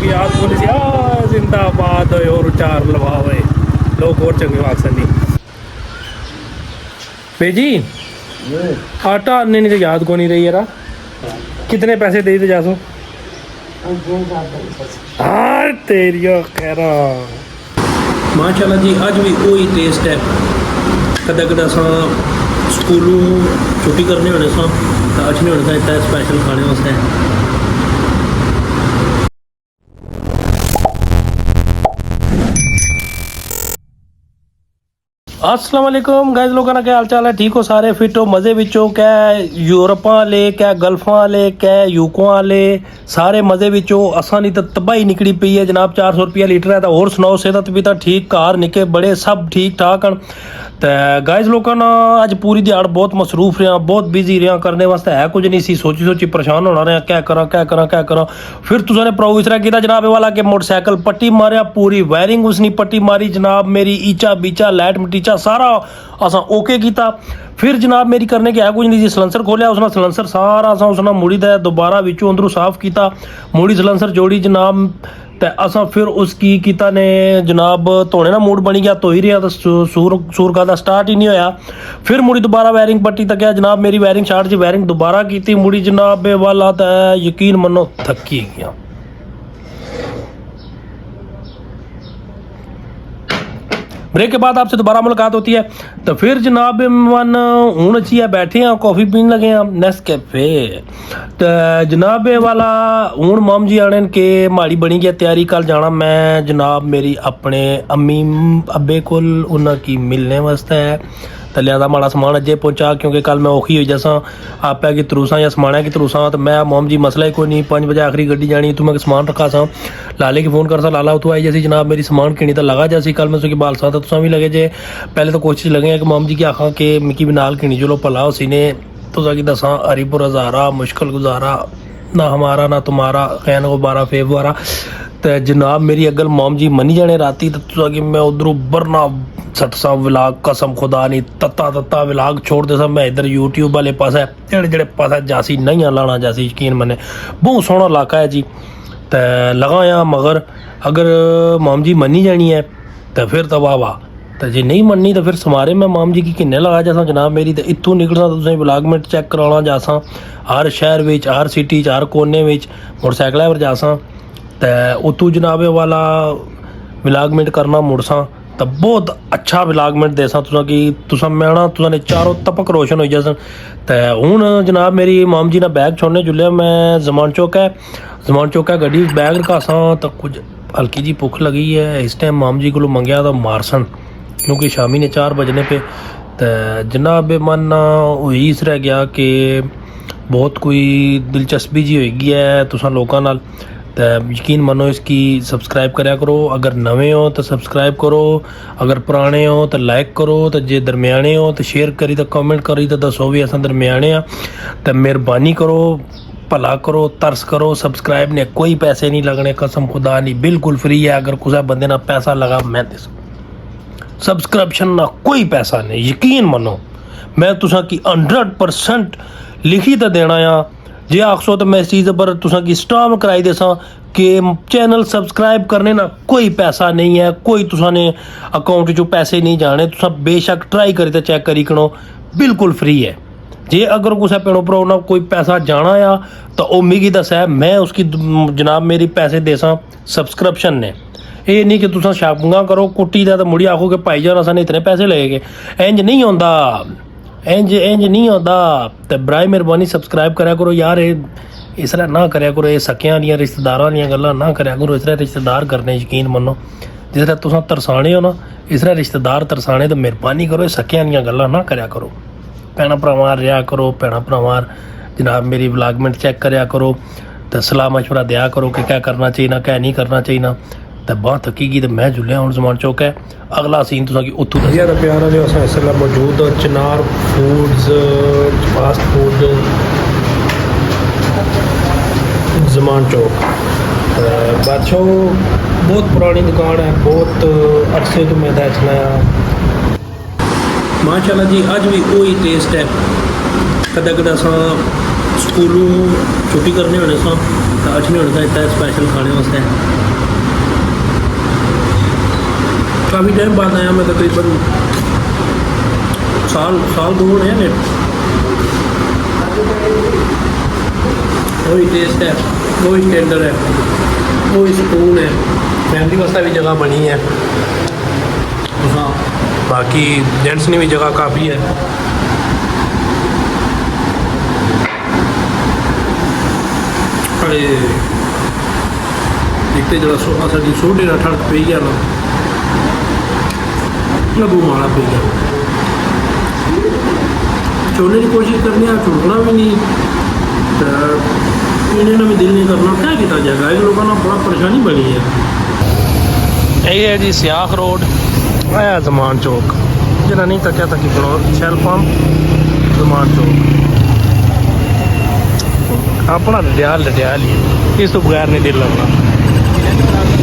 की याद बोली सी जिंदाबाद होए और चार लवा होए लोग और चंगे आखसन नहीं बेजी आटा आने नहीं तो याद को नहीं रही यार कितने पैसे दे दे जासो हाँ तेरिया खैरा माशाल्लाह जी अज भी वही टेस्ट है कदा कदा अस स्कूलों छुट्टी करने होने तो अज नहीं होने इतना स्पैशल खाने वास्ते अस्सलाम वालेकुम गाइस लोगों का क्या हाल चाल है ठीक हो सारे फिट हो मज़े विचो क्या यूरोपा वाले क्या गल्फा वाले क्या यूको वाले सारे मज़े विचो असा नहीं तो तबाही निकली पई है जनाब 400 रुपया लीटर है तो और सुनाओ सेहत भी तो ठीक घर निके बड़े सब ठीक ठाक हैं तो गाइस लोगों ना अज पूरी दिहाड़ बहुत मसरूफ रहा बहुत बिजी रहा करने वास्ते है कुछ नहीं सी सोची परेशान होना रहा क्या करा फिर तुसाने प्रो इस तरह किया जनाब वाला के मोटरसाइकिल पट्टी मारिया पूरी वायरिंग उसने पट्टी मारी जनाब मेरी ईचा बीचा लाइट मटीचा सारा असा ओके किया फिर जनाब मेरी करने के है कुछ नहीं सिलेंसर खोलिया उसने सिलेंसर सारा असा उसने मुड़ी दा दोबारा विचों अंदरों साफ किया मुड़ी सिलेंसर जोड़ी जनाब तो असा फिर उसकी किता ने जनाब धोने ना मूड बनी गया तो ही रहा तो सूर का स्टार्ट ही नहीं होया फिर मुड़ी दोबारा वायरिंग पट्टी तक जनाब मेरी वायरिंग शार्ट जी वायरिंग दोबारा की मुड़ी जनाब वाला तो यकीन मनो थकी गया ब्रेक के बाद आपसे दोबारा मुलाकात होती है तो फिर जनाब मन हूँ अच्छी है बैठे हैं कॉफ़ी पीने लगे हैं नेस्कैफे तो जनाब वाला हूँ माम जी आने के माड़ी बनी गया तैयारी कल जाना मैं जनाब मेरी अपने अम्मी अब्बे को उन्होंने मिलने वास्ते है तो लिहाजा माड़ा समान अजे पहुँचा क्योंकि कल मैं औखी हुई जैसा आपे की तरूसा या समाना की तरूसा तो मैं मोम जी मसला ही कोई नहीं 5 बजे आखिरी गड्डी जानी तू मैं समान रखा सा लाले की फ़ोन कर सा लाला उतू आई जैसी जनाब मेरी समान किनी तो लगा जैसी कल मैं उसकी बाल सा तो तुसा भी लगे जे पहले तो कोशिश लगे कि मोम जी की आखा के मिकी भी नाल किनी चलो भला उसी ने तुसा की दसा हरीपुर हज़ारा मुश्किल गुजारा ना हमारा ना तुम्हारा खैन गुब्बारा फेब वारा तो जनाब मेरी अगल मोम जी मनी जाने राती तो तुसा कि मैं उधरों बरना सटसा विलाग कसम खुदा नहीं तत्ता विलाग छोड़ दे मैं इधर यूट्यूब वाले पास जेड़े पास जासी नहीं लाना जासी यकीन मने बहुत सोहना इलाका है जी तो लगाया मगर अगर माम जी मनी जानी है तो फिर तो वाह वाह तो जे नहीं मननी तो फिर समारे मैं माम जी की किन्ने लगा जासा जनाब मेरी तो इतों निकलना तुसें विलाग में चैक कराना जासा हर शहर विच हर सिटी हर कोने विच मोटरसाइकिल पर जासा तो उतू जनाब वाला विलागमेंट करना मुड़सा तो बहुत अच्छा विलागमेंट देसा तुसा कि तुसा मैं ना तुसा ने चारों तपक रोशन हो जासन तो हूँ जनाब मेरी माम जी ने बैग छोड़ने जुलिया मैं जमान चौक है गड्डी बैग रखा सा तो कुछ हल्की जी भुख लगी है इस टाइम माम जी को मंगया तो मारसन क्योंकि शामी ने 4 बजने पे तो जनाब मन हुई इस रह गया कि बहुत कोई दिलचस्पी जी होगी है तुसा लोगों नाल तो यकीन मनो इसकी सब्सक्राइब कराया करो अगर नवे हो तो सब्सक्राइब करो अगर पुराने हो तो लाइक करो तो जे दरमियाने हो तो शेयर करी तो कमेंट करी तो दसो भी अस दरमियाने आ तो मेहरबानी करो भला करो तरस करो सब्सक्राइब ने कोई पैसे नहीं लगने कसम खुदा नहीं बिल्कुल फ्री है अगर कुछ बंदे ना पैसा लगा मैं दस सब्सक्रिप्शन ना कोई पैसा नहीं यकीन मनो मैं तुसा की 100% लिखी तो देना आ जे आखसो तो मैं इस चीज़ पर तुसा की स्टाम कराई देसा कि चैनल सब्सक्राइब करने ना कोई पैसा नहीं है कोई तुसा ने अकाउंट चो पैसे नहीं जाने तुसा बेशक ट्राई करी तो चेक करी करो बिल्कुल फ्री है जे अगर कुछ पेड़ों पर ना कोई पैसा जाना आ तो वो मिगी दस है मैं उसकी जनाब मेरी पैसे देसा सब्सक्रिप्शन ने ये नहीं कि तुसा शापिंगा करो कुट्टी का तो मुड़ी आखो कि भाई जान असां इतने पैसे लगेगे इंज नहीं होंदा इंज नहीं होता तो बराए मेहरबानी सब्सक्राइब करा करो यार इस तरह ना कराया करो ये सकियां दियां रिश्तेदारां दियां गल्लां ना कराया करो इस तरह रिश्तेदार करने यकीन मनो जिस तरह तुसां तरसाने हो ना इस तरह रिश्तेदार तरसाने तो मेहरबानी करो सकियां दियां गल्लां ना कराया करो भैणा भरावां रहा करो भैणा भरावां जनाब मेरी व्लॉगमेंट चेक कराया करो तो सलाह मशवरा दिया करो कि क्या करना चाहिए क्या नहीं करना चाहिए तो बहुत थकीगी तो मैं जुलिया हूँ जमान चौक है अगला सीन तुसा की उत्थू यार प्यारा जो अस इस मौजूद चिनार फूड्स फास्ट फूड जमान चौक बादशाह बहुत पुरानी दुकान है बहुत अरसे तो मैं चलाया माशाल्लाह जी अज भी वही टेस्ट है कदा कदा अस स्कूलों छुट्टी करने होने ताज नहीं होता इतना स्पेशल खाने वास्ते। काफ़ी टाइम बाद आया मैं, तकरीबन साल 2 होने हैं। वही टेस्ट है, वही स्टैंडर्ड है, वही सुकून है। फैमिली वास्ते भी जगह बनी है, हाँ बाकी जेंट्स ने भी जगह काफ़ी है। एक तो जरा साड़ी सोडे का ठड़क पी गया ना, लगू माड़ा पी गया। छोड़ने की कोशिश करनी है, छुड़कना भी नहीं, तो पीने का भी दिल नहीं करना। क्या किया जाएगा, इन लोगों को बड़ा परेशानी बनी है। यही है जी सियाख रोड, है जमान चौक, जिन्हें नहीं तकिया तकी बनो शैल पंप जमान चौक अपना लडियाल ही, इस तो बगैर नहीं दिल लगना।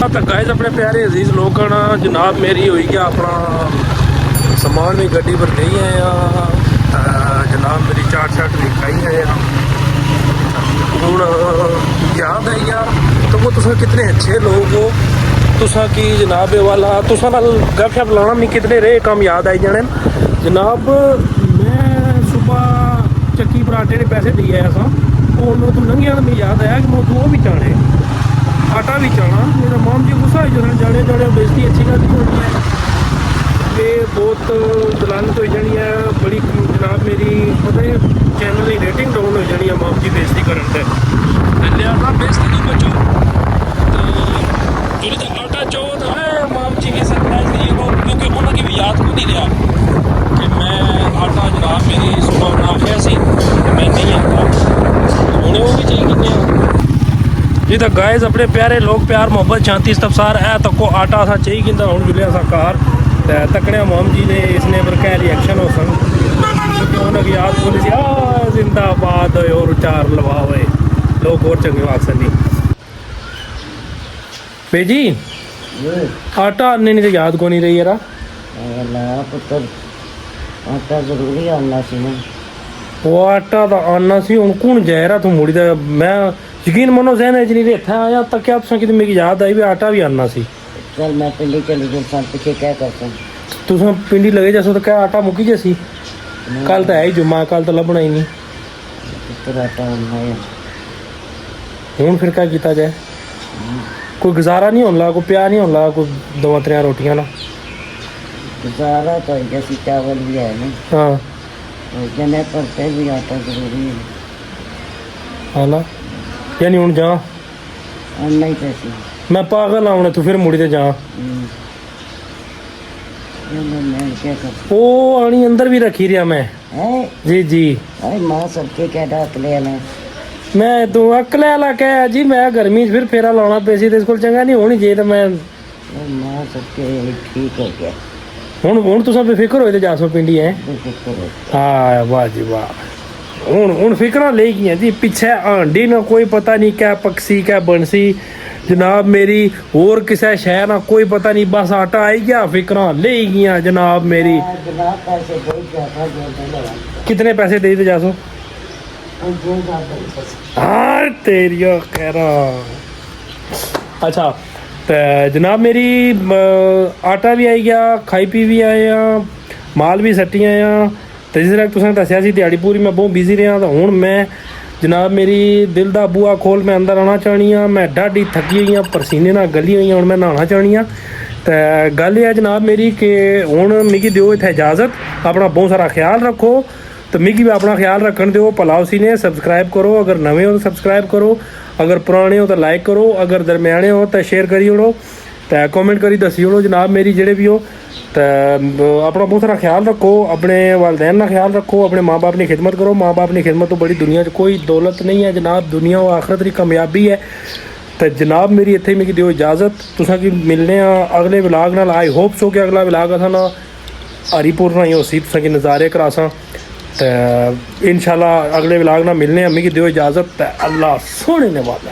तो गाइस अपने प्यारे अजीज लोगों जनाब मेरी हुई गया अपना समान भी गड्डी पर नहीं आया। जनाब मेरी चाट लिखाई है हूँ याद आई यार। तो वो तुसा कितने अच्छे लोग हो, तुसा की जनाब वाला तुसा नाल गपशप लाना मैं कितने रहे कम याद आई जाने। जनाब मैं सुबह चक्की पराठे ने पैसे दिए आया था, उन्होंने तो लंघिया तो मैं याद आया कि मैं वो भी चाने आटा भी चाना। मेरा माम जी गुस्सा जाने जाने बेइज्जती अच्छी गल नहीं होनी है, ये बहुत दलालत हो जानी है बड़ी। जनाब मेरी पता है चैनल की रेटिंग डाउन हो जानी है माम जी बेइज्जती करने से। लिहाजा बेइज्जती नहीं बचो तो आटा चो तो है माम जी की सरप्राइज नहीं हो, क्योंकि उन्होंने की भी याद को नहीं रहा कि मैं आटा जनाब मेरी सुबह बना आया सी मैं नहीं आता उन्हें वो भी चाहिए कितने जी। तो गाइस अपने प्यारे लोग प्यार मोहब्बत शांति इस्तफसार है तक को आटा सा चाहिए कि हूँ जुलिया सा कार तकड़िया मोम जी ने इसने पर क्या रिएक्शन हो सन उन्होंने याद बोली जिंदाबाद और चार लवावे लोग और चंगे वाक्सन नहीं बेजी आटा आने नहीं तो याद को नहीं रही यार पुत्र आटा जरूरी आना सी ना वो आटा तो आना सी हूँ कौन जाए रहा तू मुड़ी दा मैं यकीन मनो जहन है जी इतना आया तक क्या कि मेरी याद आई भी आटा भी आना सी। चल मैं पिंडी चली गई सन पीछे क्या करता तुम पिंडी लगे जैसो तो क्या आटा मुकी जैसी कल तो है ही जुम्मा कल तो लभना ही नहीं पुत्र आटा आना है हूँ फिर क्या किया जाए कोई गुजारा नहीं होने लगा कोई प्यार नहीं होने लगा कोई 2-3 रोटियां ना गुजारा तो जैसी चावल भी है ना हाँ जने पर भी आटा जरूरी है हाँ ना यानी हूँ जा आना ही पैसे मैं पागल आने तू फिर मुड़ी ते जा मैं क्या कर वो आनी अंदर भी रखी रहा मैं जी जी अरे माँ सबके क्या डाक ले आना मैं तू अकले वाला कह जी मैं गर्मी फिर फेरा लाना पैसी तो इसको चंगा नहीं होनी चाहिए तो मैं माँ सबके ठीक हो गया हूँ तुम बेफिक्र होए तो जासो पिंडी है हाँ वाह जी वाह हूँ फिक्र ले गई जी पिछे आंडी ना कोई पता नहीं क्या पक्षी क्या बनसी जनाब मेरी और किसी शहर ना कोई पता नहीं बस आटा आई गया फिक्र ले गई जनाब मेरी। कितने पैसे दे दे जासो हाँ तेरी कह रहा अच्छा तो जनाब मेरी आटा भी आई गया खाई पी भी आया माल भी सट्टी आया तो जिस तरह तुसें दस्या सी दिहाड़ी पूरी मैं बहुत बिजी रहा तो हूँ मैं जनाब मेरी दिल का बूआ खोल मैं अंदर आना चाहनी हाँ मैं डाढ़ी थकी हुई हाँ पसीने ना गली हुई हूँ मैं नहाना चाहनी हाँ तो गल है जनाब मेरी कि हूँ मिगी दिओ इत्थे इजाज़त अपना बहुत सारा ख्याल रखो तो मिगी भी अपना ख्याल रखन दो भलाओ सी ने सब्सक्राइब करो अगर नवे हो तो सब्सक्राइब करो अगर पुराने हो तो लाइक करो अगर दरम्याने हो तो शेयर करी ओड़ो तो कॉमेंट करी दसी ओड़ो जनाब मेरी जेड़े भी हो तो अपना बहुत सारा ख्याल रखो अपने वालदैन का ख्याल रखो अपने माँ बाप की खिदमत करो माँ बाप की खिदमत तो बड़ी दुनिया कोई दौलत नहीं है जनाब दुनिया और आखरत की कामयाबी है तो जनाब मेरी इत्थे मिगी दिओ इजाज़त तुसां की मिलने अगले व्लॉग नाल आई होप सो कि अगला व्लॉग असां ना हरीपुर ना ही होसी तुसां की नज़ारे करासां तो इंशाल्लाह अगले व्लॉग नाल मिलने मिगी दिओ इजाज़त अल्लाह सोने ने वाला